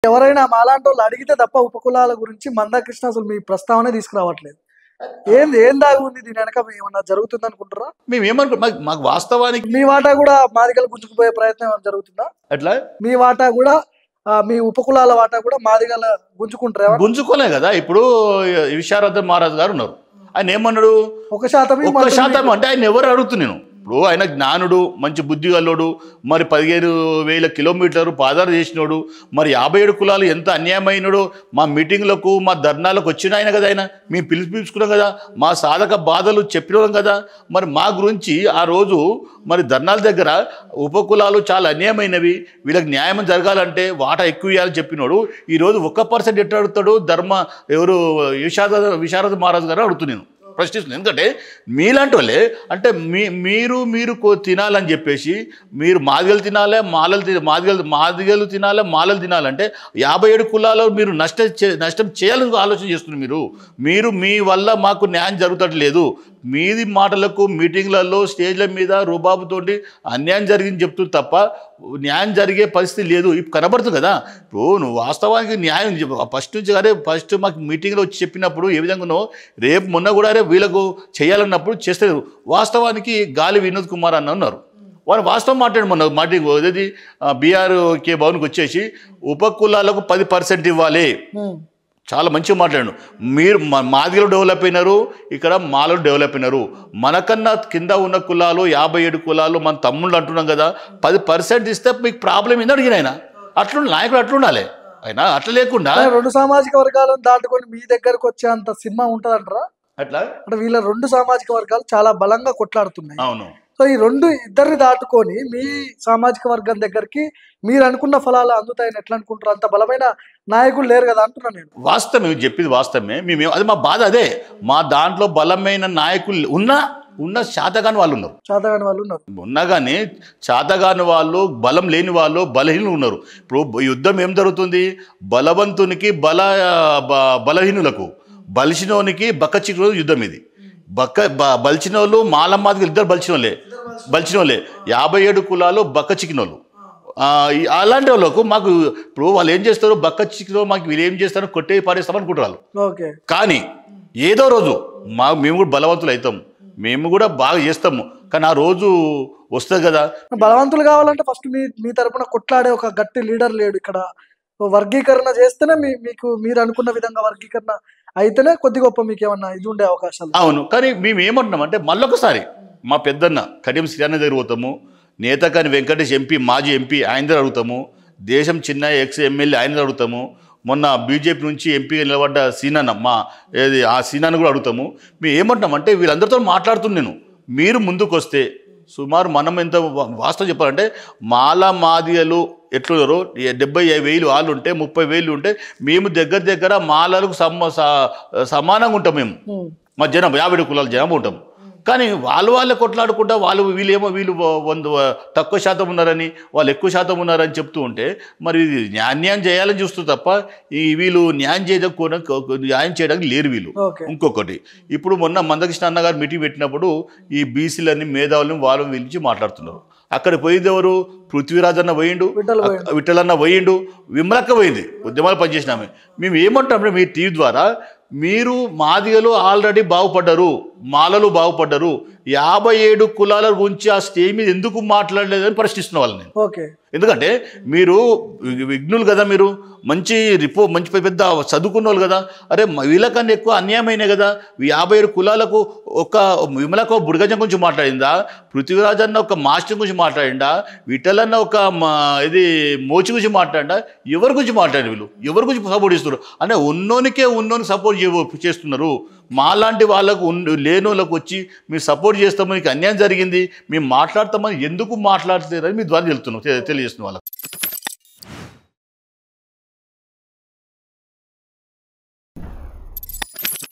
ఎవరైనా మాలాంటోళ్ళు అడిగితే తప్ప ఉపకులాల గురించి మందాకృష్ణ అసలు మీ ప్రస్తావనే తీసుకురావట్లేదు. ఏం దాగి ఉంది దీని వెనక? ఏమన్నా జరుగుతుంది అనుకుంటారా? మాకు వాస్తవానికి మీ వాటా కూడా మాదిగలు గుంజుకుపోయే ప్రయత్నం ఏమైనా జరుగుతుందా? అట్లా మీ వాటా కూడా మీ ఉపకులాల వాటా కూడా మాదిగల గుంజుకుంటారా? గుంజుకోలే కదా. ఇప్పుడు విశారద మహారాజు గారు ఉన్నారు, ఆయన ఏమన్నాడు? 1% అంటే ఆయన ఎవరు అడుగుతున్నాను. ఇప్పుడు ఆయన జ్ఞానుడు, మంచి బుద్ధి గల్లోడు, మరి 15,000 కిలోమీటర్లు పాదాలు చేసినోడు, మరి 57 కులాలు ఎంత అన్యాయమైనడు. మా మీటింగ్లకు మా ధర్నాలకు వచ్చిన ఆయన కదా, ఆయన మేము పిలుచుకున్నాం కదా, మా సాధక బాధలు చెప్పినాం కదా. మరి మా గురించి ఆ రోజు మరి ధర్నాల దగ్గర ఉపకులాలు చాలా అన్యాయమైనవి, వీళ్ళకి న్యాయం జరగాలంటే వాటా ఎక్కువ ఇవ్వాలని చెప్పినోడు ఈరోజు 1% ఎట్లా అడుగుతాడు? ఎవరు విశారద మహారాజు గారు అడుగుతున్నాను, ప్రశ్నిస్తుంది. ఎందుకంటే మీలాంటి వాళ్ళే అంటే మీరు తినాలని చెప్పేసి మీరు మాదిగలు తినాలి, మాదిగలు తినాలి, మాలలు తినాలంటే 57 కులాలు మీరు నష్టం చేయాలని ఆలోచన చేస్తున్నారు. మీరు మీ వల్ల మాకు న్యాయం జరుగుతట్లేదు. మీది మాటలకు మీటింగ్లలో స్టేజ్ల మీద రూబాబుతోటి అన్యాయం జరిగింది చెప్తుంది తప్ప న్యాయం జరిగే పరిస్థితి లేదు. ఇప్పుడు కనబడుతుంది కదా. ఇప్పుడు నువ్వు వాస్తవానికి న్యాయం ఫస్ట్ నుంచి ఫస్ట్ మాకు మీటింగ్లో వచ్చి చెప్పినప్పుడు ఏ విధంగానో రేపు మొన్న కూడా వీళ్ళకు చేయాలన్నప్పుడు చేస్తారు. వాస్తవానికి గాలి వినోద్ కుమార్ అన్న ఉన్నారు, వాళ్ళు వాస్తవం మాట్లాడి మొన్న మీటింగ్ ఏది బీఆర్కే భవన్కి వచ్చేసి ఉపకులాలకు 10% ఇవ్వాలి, చాలా మంచిగా మాట్లాడు. మీరు మాదిగలు డెవలప్ అయినారు, ఇక్కడ మాలలు డెవలప్ అయినారు. మనకన్నా కింద ఉన్న కులాలు 57 కులాలు మన తమ్ముళ్ళు అంటున్నాం కదా, 10% ఇస్తే మీకు ప్రాబ్లం ఏంది అడిగిన ఆయన. నాయకుడు అట్లుండాలి. అయినా అట్లా లేకుండా 2 సామాజిక వర్గాలను దాటుకొని మీ దగ్గరకు వచ్చేంత సినిమా ఉంటుందంటారా? అట్లా అంటే వీళ్ళ 2 సామాజిక వర్గాలు చాలా బలంగా కొట్లాడుతున్నాయి. అవును. సో ఈ ఇద్దరిని దాటుకొని మీ సామాజిక వర్గం దగ్గరికి మీరు అనుకున్న ఫలాలు అందుతాయని ఎట్లా అనుకుంటారు? అంత బలమైన నాయకులు లేరు కదా అంటున్నాను నేను. వాస్తవమే, చెప్పింది వాస్తవమే. అది మా బాధ అదే. మా దాంట్లో బలమైన నాయకులు ఉన్న శాతగాని వాళ్ళు ఉన్నారు. ఉన్నా కానీ శాతగాని వాళ్ళు, బలం లేని వాళ్ళు, బలహీనులు ఉన్నారు. ఇప్పుడు యుద్ధం ఏం జరుగుతుంది? బలవంతునికి బలహీనులకు, బలిసినోనికి బక్కచిక్కు యుద్ధం ఇది. బలిచిన వాళ్ళు మాలమ్మాదికి ఇద్దరు బలిచిన వాళ్ళే 57 కులాలు బక్క చిక్కినోళ్ళు. అలాంటి వాళ్ళకు మాకు ఇప్పుడు వాళ్ళు ఏం చేస్తారు? బక్క చిక్కిన మాకు వీళ్ళు ఏం చేస్తారు? కొట్టే పాడేస్తామనుకుంటారు వాళ్ళు. కానీ ఏదో రోజు మేము కూడా బలవంతులు అవుతాం, మేము కూడా బాగా చేస్తాము. కానీ ఆ రోజు వస్తుంది కదా. బలవంతులు కావాలంటే ఫస్ట్ మీ తరపున కొట్లాడే ఒక గట్టి లీడర్ లేడు ఇక్కడ. వర్గీకరణ చేస్తేనే మీరు అనుకున్న విధంగా వర్గీకరణ అయితేనే కొద్ది గొప్ప మీకు ఏమన్నా ఇది ఉండే అవకాశాలు. అవును, కానీ మేము ఏమంటున్నాం అంటే మళ్ళొకసారి మా పెద్దన్న కడియం శ్రీరాన్న దగ్గర పోతాము, నేతకాని వెంకటేష్ ఎంపీ, మాజీ ఎంపీ ఆయన దగ్గర అడుగుతాము, దేశం చిన్న ఎమ్మెల్యే ఆయన దగ్గర అడుగుతాము, మొన్న బీజేపీ నుంచి ఎంపీగా నిలబడ్డ సీనన్న ఆ సీనాన్ని కూడా అడుగుతాము. మేము ఏమంటున్నామంటే వీళ్ళందరితో మాట్లాడుతున్నాను, మీరు ముందుకు వస్తే సుమారు మనం ఎంత వాస్తవం చెప్పాలంటే మాదిగలు ఎట్లున్నారో 70,000 వాళ్ళు ఉంటే 30,000 ఉంటే మేము దగ్గర మాలలకు సమానంగా ఉంటాం. మేము మా జనం 50 కులాల జనం ఉంటాం. కానీ వాళ్ళే కొట్లాడుకుంటా వీళ్ళు తక్కువ శాతం ఉన్నారని, వాళ్ళు ఎక్కువ శాతం ఉన్నారని చెప్తూ ఉంటే మరి న్యాయం చేయాలని చూస్తూ తప్ప వీళ్ళు న్యాయం చేయడానికి లేరు వీళ్ళు. ఇంకొకటి, ఇప్పుడు మొన్న మందకృష్ణ అన్న గారు మీటింగ్ పెట్టినప్పుడు ఈ బీసీలని మేధావులని వాళ్ళని పిలిచి మాట్లాడుతున్నారు. అక్కడ పోయింది ఎవరు? పృథ్వీరాజ్ అన్న పోయిండు, విఠలన్న పోయిండు, విమలక్క పోయింది, ఉద్యమాలు పనిచేసినామే. మేము ఏమంటామంటే మీ టీవీ ద్వారా మీరు మాదిగలు ఆల్రెడీ బాగుపడ్డారు, మాలలు బాగుపడ్డారు, 57 కులాల గురించి ఆ స్టేజ్ మీద ఎందుకు మాట్లాడలేదని ప్రశ్నిస్తున్న వాళ్ళని. ఎందుకంటే మీరు విఘ్నులు కదా, మీరు మంచి పెద్ద చదువుకున్న వాళ్ళు కదా. అరే వీళ్ళకన్నా ఎక్కువ అన్యాయమైనాయి కదా. 57 కులాలకు ఒక విమలకు బుడగజం గురించి మాట్లాడిందా? పృథ్వీరాజ్ అన్న ఒక మాస్టర్ గురించి మాట్లాడిందా? విఠలన్న ఒక మోచి గురించి మాట్లాడిందా? ఎవరి గురించి మాట్లాడారు వీళ్ళు? ఎవరి గురించి సపోర్ట్ చేస్తున్నారు? అంటే ఉన్నోనికి సపోర్ట్ చేస్తున్నారు. మాలాంటి వాళ్ళకు లేని వాళ్ళకు వచ్చి మీరు సపోర్ట్ చేస్తామని, మీకు అన్యాయం జరిగింది, మేము మాట్లాడతామని ఎందుకు మాట్లాడలేదని మీ ద్వారా తెలియజేస్తున్నాం వాళ్ళకి.